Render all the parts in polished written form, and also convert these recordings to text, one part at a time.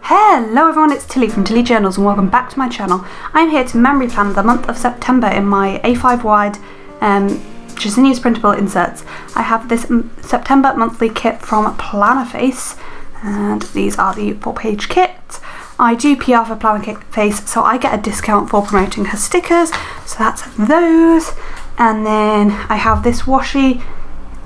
Hello everyone, it's Tilly from Tilly Journals and welcome back to my channel. I'm here to memory plan the month of September in my A5 wide Jesenia's printable inserts. I have this September monthly kit from Plannerface and these are the 4-page kits. I do PR for Plannerface, so I get a discount for promoting her stickers, so that's those. And then I have this washi.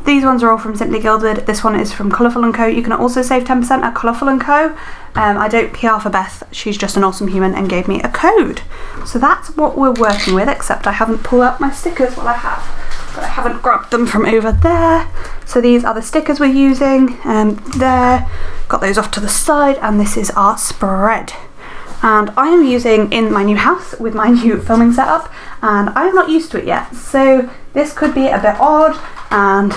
These ones are all from Simply Gilded. This one is from Colourful & Co. You can also save 10% at Colourful & Co. I don't PR for Beth, she's just an awesome human and gave me a code. So that's what we're working with, except I haven't pulled out my stickers. Well, I have, but I haven't grabbed them from over there. So these are the stickers we're using. There, got those off to the side, and this is our spread. And I am using in my new house with my new filming setup, and I am not used to it yet. So this could be a bit odd, and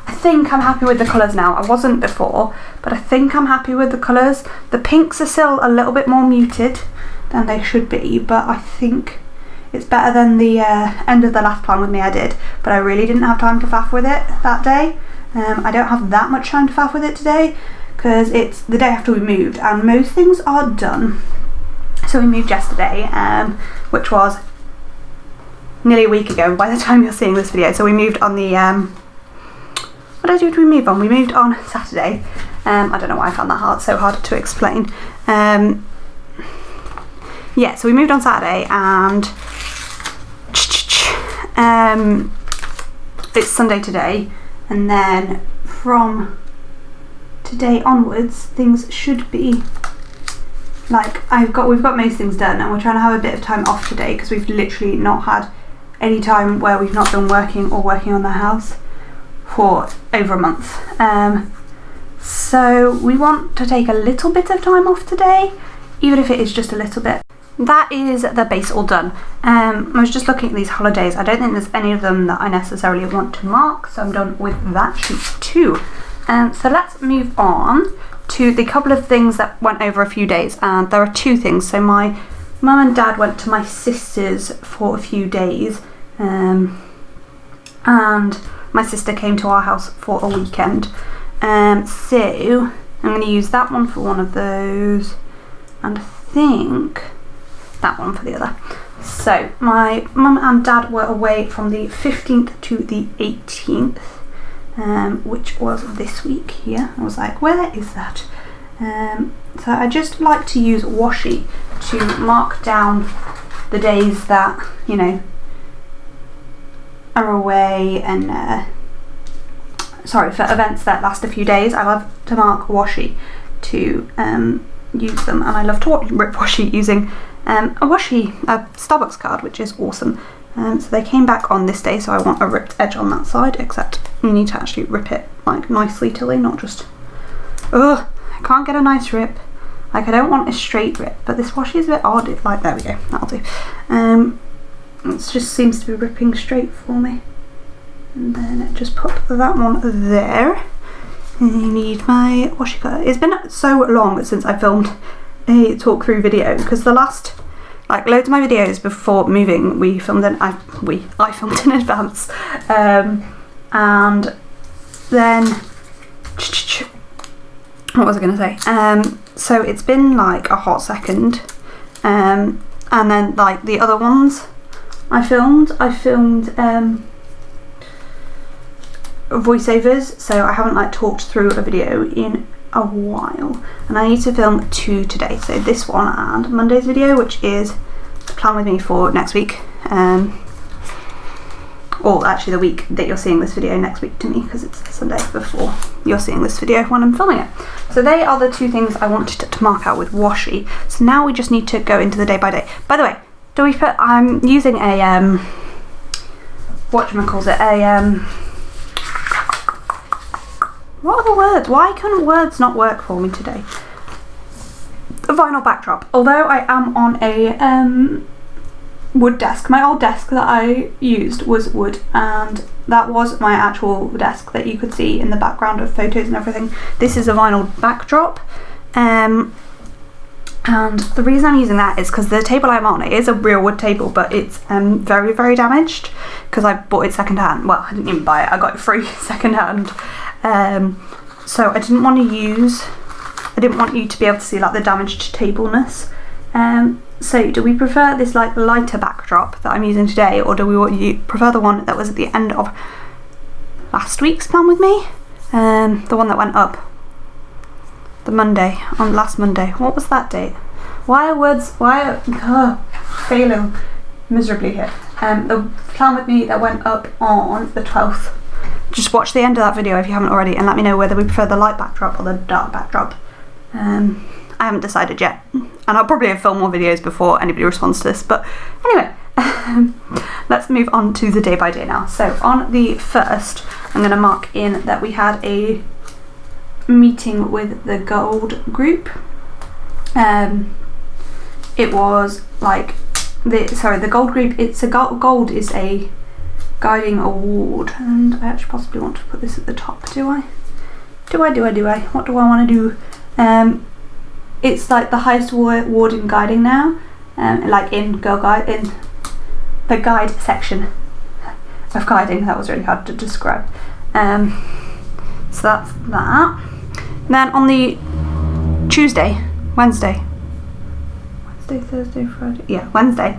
I think I'm happy with the colours now. I wasn't before, but I think I'm happy with the colours. The pinks are still a little bit more muted than they should be, but I think it's better than the end of the last plan with me I did, but I really didn't have time to faff with it that day. I don't have that much time to faff with it today because it's the day after we moved and most things are done. So we moved yesterday, which was nearly a week ago by the time you're seeing this video. So we moved on the, what did we move on? We moved on Saturday. I don't know why I found that so hard to explain. Yeah, so we moved on Saturday and it's Sunday today, and then from today onwards things should be like we've got most things done, and we're trying to have a bit of time off today because we've literally not had any time where we've not been working or working on the house for over a month. So we want to take a little bit of time off today, even if it is just a little bit. That is the base all done. I was just looking at these holidays. I don't think there's any of them that I necessarily want to mark, so I'm done with that sheet too. So let's move on to the couple of things that went over a few days, and there are two things. So my mum and dad went to my sister's for a few days, and my sister came to our house for a weekend. So I'm going to use that one for one of those, and I think that one for the other. So my mum and dad were away from the 15th to the 18th, which was this week here. I was like, where is that? So I just like to use washi to mark down the days that, you know, are away, and sorry, for events that last a few days. I love to mark washi to use them, and I love to rip washi using a Starbucks card, which is awesome. So they came back on this day, so I want a ripped edge on that side, except you need to actually rip it like nicely, Tilly, not just, ugh, I can't get a nice rip. Like, I don't want a straight rip, but this washi is a bit odd. Like, there we go, that'll do. It just seems to be ripping straight for me. And then just put that one there. And you need my washi cutter. It's been so long since I filmed a talk through video, because the last, like, loads of my videos before moving I filmed in advance, and then what was I going to say? So it's been like a hot second, and then like the other ones I filmed voiceovers, so I haven't like talked through a video in a while, and I need to film 2 today. So this one and Monday's video, which is the plan with me for next week, or actually the week that you're seeing this video next week to me, because it's the Sunday before you're seeing this video when I'm filming it. So they are the two things I wanted to mark out with washi. So now we just need to go into the day by day. By the way, I'm using a what are the words? Why couldn't words not work for me today? A vinyl backdrop. Although I am on a wood desk. My old desk that I used was wood, and that was my actual desk that you could see in the background of photos and everything. This is a vinyl backdrop, and the reason I'm using that is because the table I'm on, it is a real wood table, but it's very, very damaged because I bought it second hand. Well, I didn't even buy it, I got it free second hand. So I didn't want to use I didn't want you to be able to see like the damaged tableness. So do we prefer this like lighter backdrop that I'm using today, or do we prefer the one that was at the end of last week's Plan With Me? The one that went up the Monday, on last Monday. What was that date? Why are failing miserably here? The Plan With Me that went up on the 12th. Just watch the end of that video if you haven't already, and let me know whether we prefer the light backdrop or the dark backdrop. I haven't decided yet, and I'll probably have filmed more videos before anybody responds to this, but anyway, let's move on to the day by day now. So on the 1st, I'm going to mark in that we had a meeting with the gold group. It was like the gold group, gold is a guiding award, and I actually possibly want to put this at the top. Do I? What do I want to do? It's like the highest award in guiding now, like in Girl Guide, in the guide section of guiding. That was really hard to describe. So that's that. And then on the Wednesday, Thursday, Friday, yeah, Wednesday.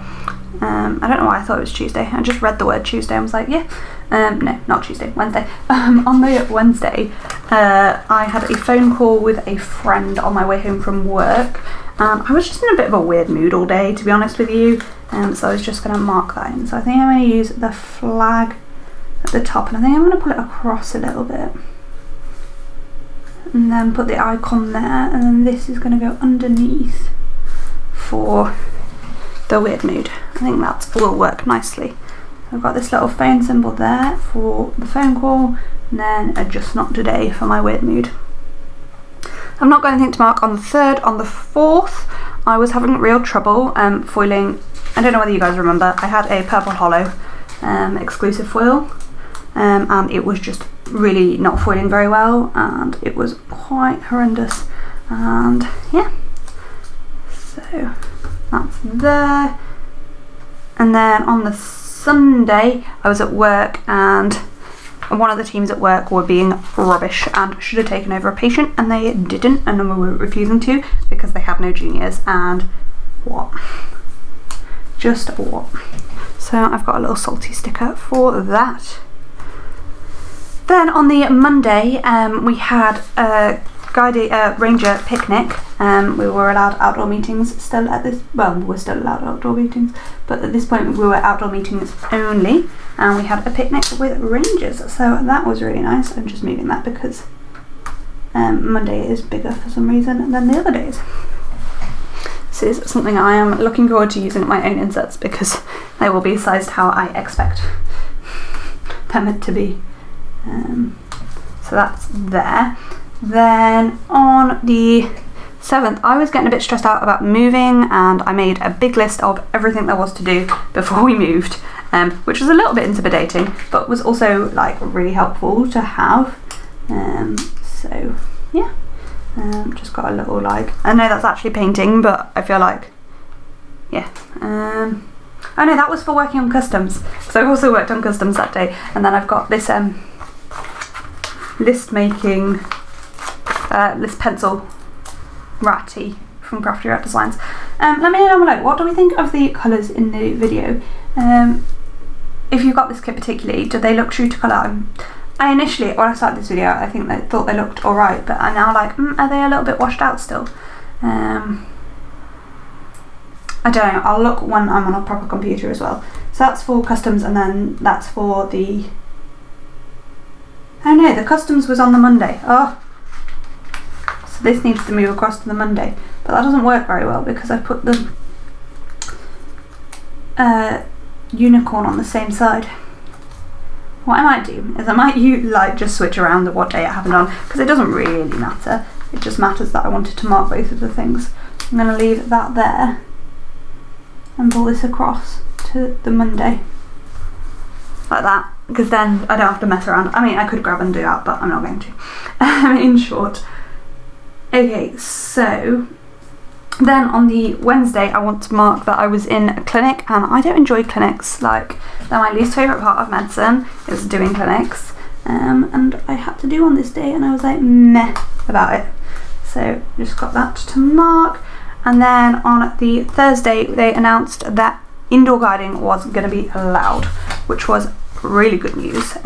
I don't know why I thought it was Tuesday. I just read the word Tuesday and was like, yeah. No, not Tuesday, Wednesday. On the Wednesday, I had a phone call with a friend on my way home from work. I was just in a bit of a weird mood all day, to be honest with you. So I was just going to mark that in. So I think I'm going to use the flag at the top, and I think I'm going to pull it across a little bit. And then put the icon there, and then this is going to go underneath for the weird mood. I think that will work nicely. I've got this little phone symbol there for the phone call, and then a just not today for my weird mood. I've not got anything to mark on the 3rd. On the 4th, I was having real trouble foiling. I don't know whether you guys remember, I had a Purple Hollow exclusive foil, and it was just really not foiling very well, and it was quite horrendous. And yeah, so that's there. And then on the Sunday, I was at work, and one of the teams at work were being rubbish and should have taken over a patient, and they didn't, and they were refusing to because they have no juniors. And what? Just what? So I've got a little salty sticker for that. Then on the Monday, we had a ranger picnic. We were allowed outdoor meetings still at this, well, we're still allowed outdoor meetings, but at this point we were outdoor meetings only, and we had a picnic with rangers, so that was really nice. I'm just moving that because Monday is bigger for some reason than the other days. This is something I am looking forward to using my own inserts because they will be sized how I expect them to be. So that's there. Then on the 7th, I was getting a bit stressed out about moving, and I made a big list of everything there was to do before we moved, which was a little bit intimidating, but was also like really helpful to have. So yeah, just got a little like, I know that's actually painting, but I feel like, yeah. Oh no, that was for working on customs. So I also worked on customs that day, and then I've got this list making. This pencil ratty from Crafty Rat Designs. Let me know down below, what do we think of the colours in the video? If you got this kit particularly, do they look true to colour? I initially, when I started this video, I thought they looked alright, but I'm now like, are they a little bit washed out still? I don't know, I'll look when I'm on a proper computer as well. So that's for customs, and then that's for the... Oh no, the customs was on the Monday. Oh. So this needs to move across to the Monday, but that doesn't work very well because I put the unicorn on the same side. What I might do is I might just switch around what day it happened on, because it doesn't really matter. It just matters that I wanted to mark both of the things. I'm going to leave that there and pull this across to the Monday like that, because then I don't have to mess around. I mean, I could grab and do that, but I'm not going to. In short. Okay, so then on the Wednesday, I want to mark that I was in a clinic, and I don't enjoy clinics. Like, they're my least favourite part of medicine, is doing clinics. And I had to do one this day, and I was like, meh about it. So just got that to mark. And then on the Thursday they announced that indoor guiding was going to be allowed, which was really good news.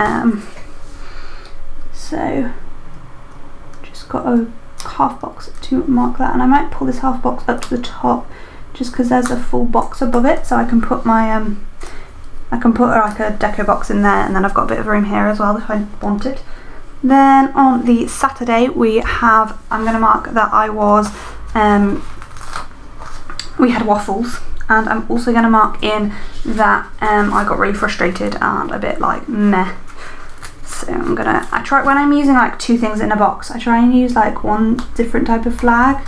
So just got a half box to mark that, and I might pull this half box up to the top just because there's a full box above it, so I can put my I can put like a deco box in there, and then I've got a bit of room here as well if I want it. Then on the Saturday we have, I'm going to mark that I was we had waffles, and I'm also going to mark in that I got really frustrated and a bit like meh. So I try, when I'm using like two things in a box, I try and use like one different type of flag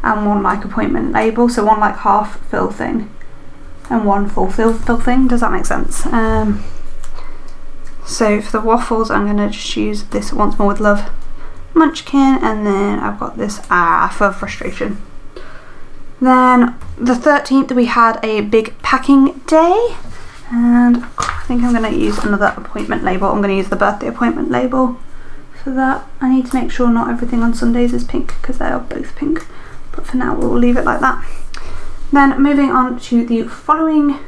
and one like appointment label, so one like half fill thing and one full fill thing. Does that make sense? So for the waffles I'm going to just use this Once More With Love munchkin, and then I've got this for frustration. Then the 13th we had a big packing day, and I think I'm going to use another appointment label. I'm going to use the birthday appointment label for that. I need to make sure not everything on Sundays is pink because they are both pink, but for now we'll leave it like that. Then moving on to the following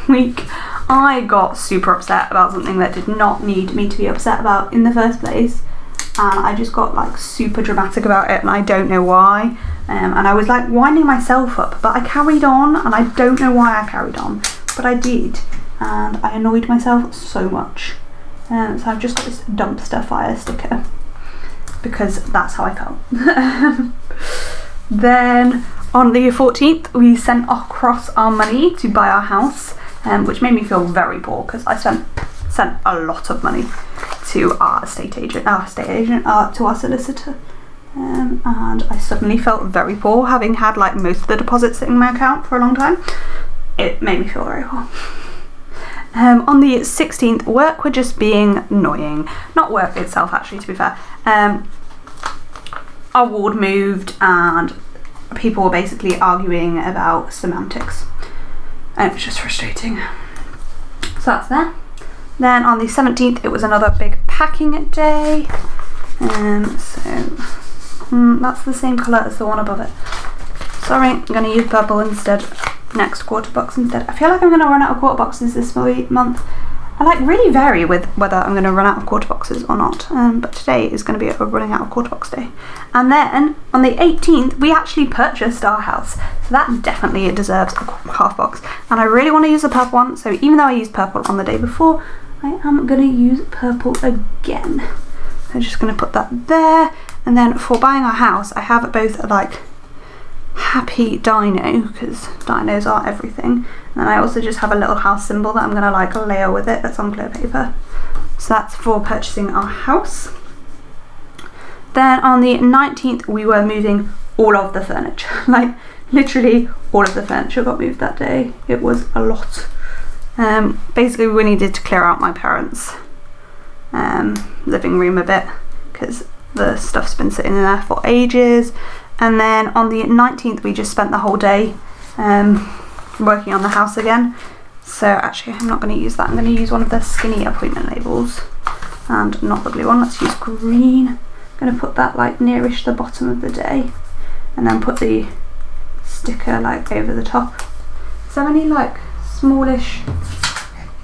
week, I got super upset about something that did not need me to be upset about in the first place, and I just got like super dramatic about it, and I don't know why. And I was like winding myself up, but I carried on, and I don't know why I carried on, but I did, and I annoyed myself so much. So I've just got this dumpster fire sticker because that's how I felt. Then on the 14th we sent across our money to buy our house, which made me feel very poor because I sent a lot of money to our estate agent, to our solicitor. And I suddenly felt very poor, having had like most of the deposits sitting in my account for a long time. It made me feel very poor. On the 16th, work were just being annoying. Not work itself, actually, to be fair. Our ward moved and people were basically arguing about semantics, and it was just frustrating. So that's there. Then on the 17th it was another big packing day. That's the same colour as the one above it. Sorry, I'm going to use purple instead. Next quarter box instead. I feel like I'm going to run out of quarter boxes this month. I like really vary with whether I'm going to run out of quarter boxes or not, but today is going to be a running out of quarter box day. And then on the 18th we actually purchased our house, so that definitely deserves a half box, and I really want to use a purple one, so even though I used purple on the day before, I am going to use purple again. I'm just going to put that there. And then for buying our house I have both like happy dino, because dinos are everything, and I also just have a little house symbol that I'm going to like layer with it that's on clear paper. So that's for purchasing our house. Then on the 19th we were moving all of the furniture, like literally all of the furniture got moved that day. It was a lot. Basically we needed to clear out my parents' living room a bit because the stuff's been sitting in there for ages. And then on the 19th we just spent the whole day working on the house again. So actually I'm not going to use that. I'm going to use one of the skinny appointment labels and not the blue one. Let's use green. I'm going to put that like nearish the bottom of the day, and then put the sticker like over the top. Is there any like smallish,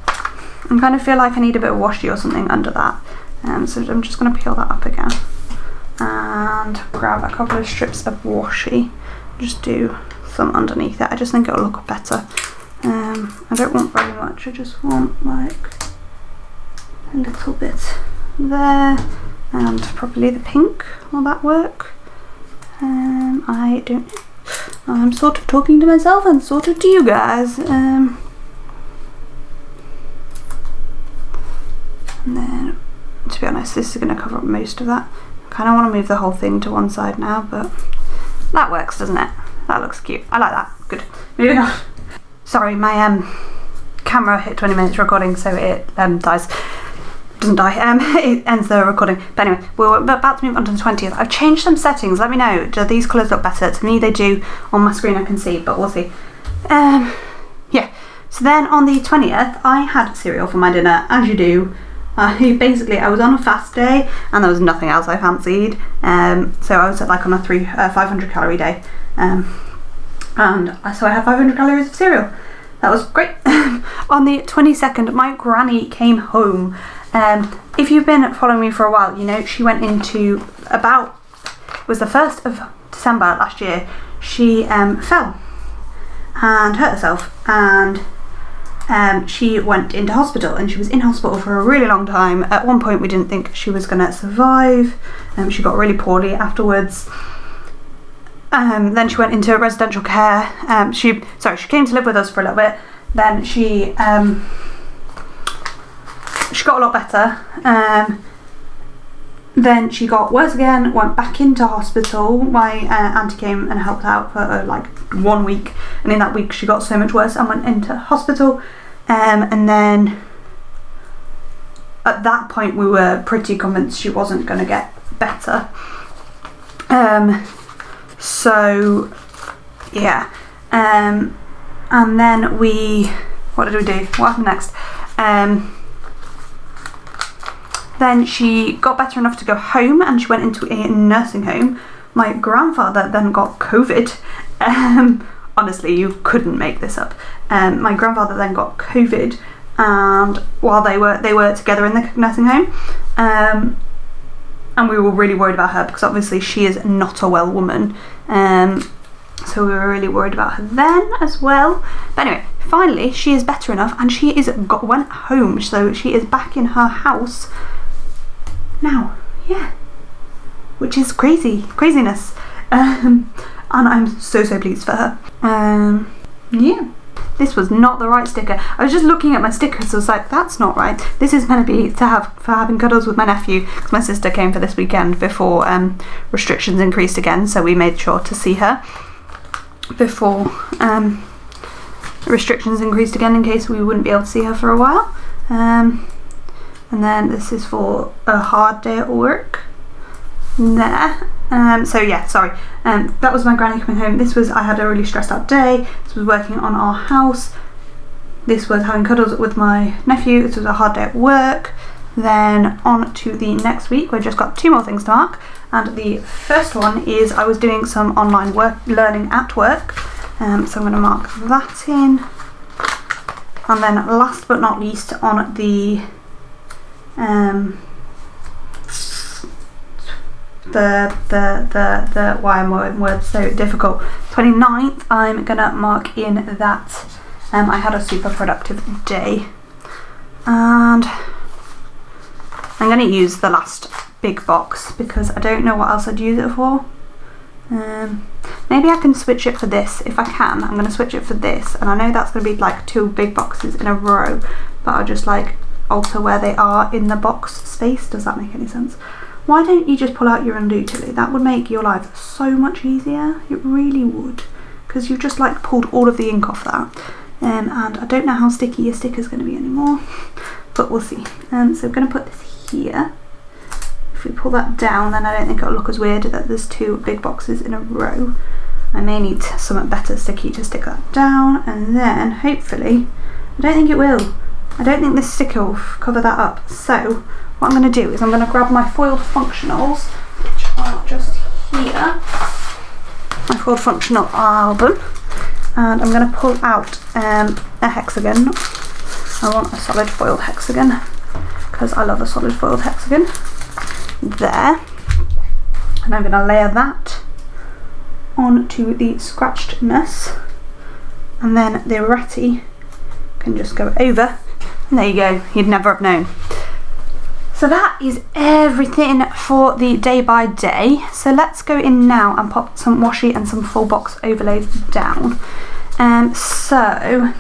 I kind of feel like I need a bit of washi or something under that, so I'm just going to peel that up again and grab a couple of strips of washi, just do some underneath it. I just think it'll look better. I don't want very much, I just want like a little bit there, and probably the pink. Will that work? I don't know. I'm sort of talking to myself and sort of to you guys. And then, to be honest, this is going to cover up most of that. I kind of want to move the whole thing to one side now, but that works, doesn't it? That looks cute. I like that. Good. Moving on. Sorry, my camera hit 20 minutes recording, so it dies. Doesn't die. It ends the recording. But anyway, we're about to move on to the 20th. I've changed some settings. Let me know. Do these colours look better? To me, they do. On my screen, I can see, but we'll see. Yeah. So then on the 20th, I had cereal for my dinner, as you do. Basically, I was on a fast day and there was nothing else I fancied, so I was on a 500 calorie day, and so I had 500 calories of cereal. That was great. On the 22nd, my granny came home. If you've been following me for a while, you know she went into it was the 1st of December last year. She fell and hurt herself, and she went into hospital, and she was in hospital for a really long time. At one point we didn't think she was going to survive. She got really poorly afterwards. Then she went into residential care. She came to live with us for a little bit. Then she got a lot better. Then she got worse again, went back into hospital. My auntie came and helped out for like 1 week, and in that week she got so much worse and went into hospital. And then at that point we were pretty convinced she wasn't going to get better. So yeah, and then what did we do? What happened next? Then she got better enough to go home, and she went into a nursing home. My grandfather then got COVID. Honestly, you couldn't make this up. My grandfather then got COVID, and while they were together in the nursing home, and we were really worried about her because obviously she is not a well woman. So we were really worried about her then as well. But anyway, finally she is better enough, and she went home, so she is back in her house now. Yeah, which is craziness. And I'm so pleased for her. Yeah, this was not the right sticker. I was just looking at my stickers, so I was like, that's not right. This is going to be for having cuddles with my nephew, because my sister came for this weekend before restrictions increased again, so we made sure to see her before restrictions increased again, in case we wouldn't be able to see her for a while. And then this is for a hard day at work there. So yeah, sorry, that was my granny coming home. I had a really stressed out day. This was working on our house. This was having cuddles with my nephew. This was a hard day at work. Then on to the next week. We've just got 2 more things to mark, and the first one is I was doing some online learning at work, so I'm going to mark that in. And then last but not least, on the why am my words so difficult, 29th, I'm gonna mark in that I had a super productive day, and I'm gonna use the last big box because I don't know what else I'd use it for. Maybe I can switch it for this. If I can, I'm gonna switch it for this, and I know that's gonna be like 2 big boxes in a row, but I'll just like alter where they are in the box space. Does that make any sense? Why don't you just pull out your undo, Tilly? That would make your life so much easier. It really would, because you've just like pulled all of the ink off that. And I don't know how sticky your sticker's going to be anymore, but we'll see. So we're going to put this here. If we pull that down, then I don't think it'll look as weird that there's 2 big boxes in a row. I may need something better sticky to stick that down, and then hopefully, I don't think it will. I don't think this sticker will cover that up. So what I'm going to do is I'm going to grab my foiled functionals, which are just here, my foiled functional album, and I'm going to pull out a hexagon. I want a solid foiled hexagon because I love a solid foiled hexagon. There, and I'm going to layer that onto the scratchedness, and then the ratty can just go over, and there you go, you'd never have known. So that is everything for the day by day. So let's go in now and pop some washi and some full box overlays down. So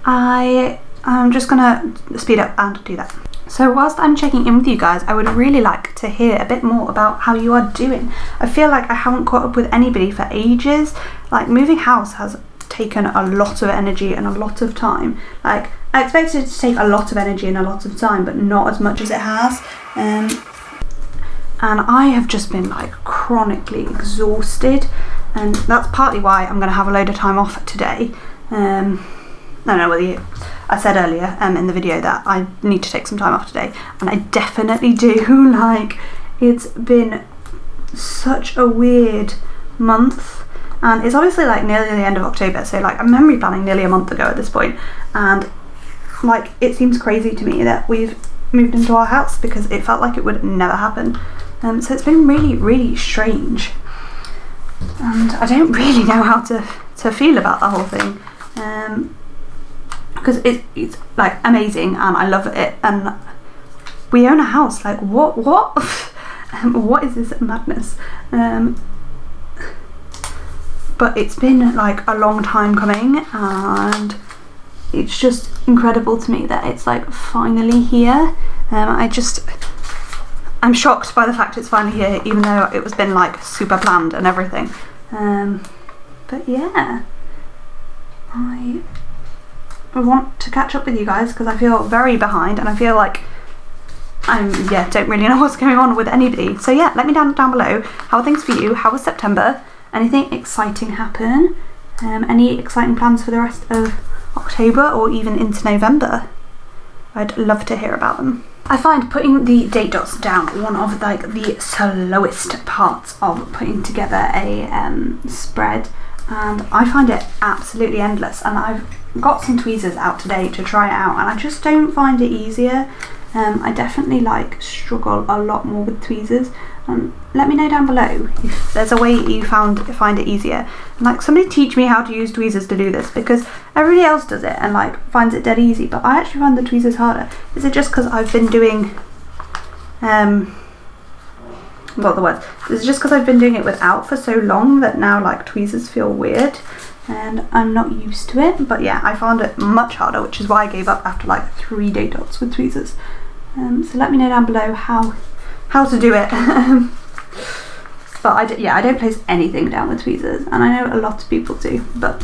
I'm just gonna speed up and do that. So whilst I'm checking in with you guys, I would really like to hear a bit more about how you are doing. I feel like I haven't caught up with anybody for ages. Like, moving house has taken a lot of energy and a lot of time. Like, I expected it to take a lot of energy and a lot of time, but not as much as it has. And I have just been like chronically exhausted, and that's partly why I'm going to have a load of time off today. I don't know whether I said earlier in the video that I need to take some time off today, and I definitely do. Like, it's been such a weird month, and it's obviously like nearly the end of October, so like I'm memory planning nearly a month ago at this point, and like it seems crazy to me that we've moved into our house because it felt like it would never happen. So it's been really strange, and I don't really know how to feel about the whole thing, because it's like amazing and I love it, and we own a house. Like what what is this madness? But it's been like a long time coming, and it's just incredible to me that it's like finally here. I'm shocked by the fact it's finally here, even though it was been like super planned and everything. But yeah, I want to catch up with you guys because I feel very behind, and I feel like don't really know what's going on with anybody. So yeah, let me down below, how are things for you? How was September? Anything exciting happen? Any exciting plans for the rest of October or even into November? I'd love to hear about them. I find putting the date dots down one of like the slowest parts of putting together a spread, and I find it absolutely endless, and I've got some tweezers out today to try it out, and I just don't find it easier. I definitely like struggle a lot more with tweezers. Let me know down below if there's a way you find it easier, and like somebody teach me how to use tweezers to do this, because everybody else does it and like finds it dead easy, but I actually find the tweezers harder. Is it just because I've been doing is it just because I've been doing it without for so long that now like tweezers feel weird and I'm not used to it? But yeah, I found it much harder, which is why I gave up after like 3 date dots with tweezers. So let me know down below how to do it. But I don't place anything down with tweezers, and I know a lot of people do, but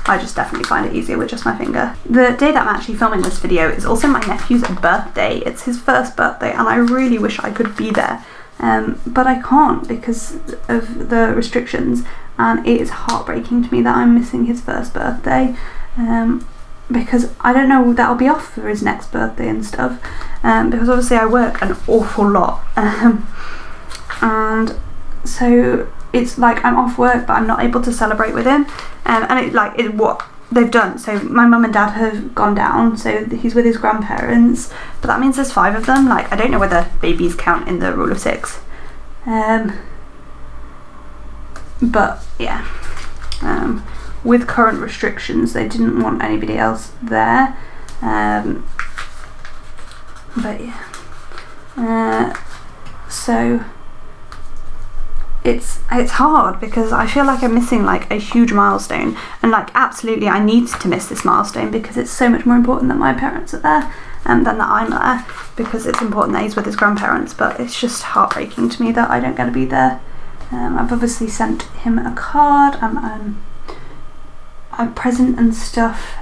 I just definitely find it easier with just my finger. The day that I'm actually filming this video is also my nephew's birthday. It's his first birthday, and I really wish I could be there, but I can't because of the restrictions, and it is heartbreaking to me that I'm missing his first birthday, because I don't know that I'll be off for his next birthday and stuff, because obviously I work an awful lot, and so it's like I'm off work but I'm not able to celebrate with him, and what they've done, so my mum and dad have gone down, so he's with his grandparents, but that means there's 5 of them. Like, I don't know whether babies count in the rule of 6, but yeah, with current restrictions they didn't want anybody else there, but yeah, so it's hard because I feel like I'm missing like a huge milestone, and like absolutely I need to miss this milestone because it's so much more important that my parents are there than that I'm there, because it's important that he's with his grandparents, but it's just heartbreaking to me that I don't get to be there. I've obviously sent him a card and a present and stuff,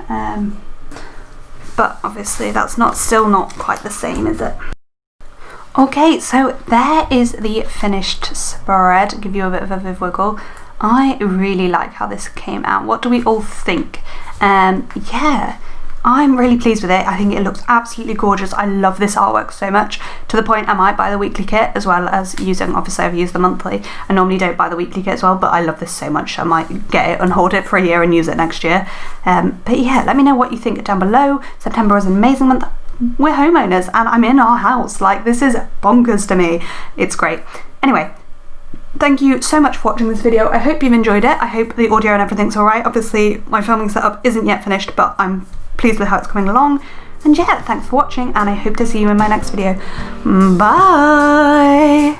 but obviously that's still not quite the same, is it? Okay, so there is the finished spread. Give you a bit of a wiggle. I really like how this came out. What do we all think? Yeah, I'm really pleased with it. I think it looks absolutely gorgeous. I love this artwork so much, to the point I might buy the weekly kit as well as obviously I've used the monthly. I normally don't buy the weekly kit as well, but I love this so much I might get it and hold it for a year and use it next year. But yeah, let me know what you think down below. September is an amazing month. We're homeowners and I'm in our house. Like, this is bonkers to me. It's great. Anyway, thank you so much for watching this video. I hope you've enjoyed it. I hope the audio and everything's alright. Obviously my filming setup isn't yet finished, but I'm pleased with how it's coming along. And yeah, thanks for watching, and I hope to see you in my next video. Bye!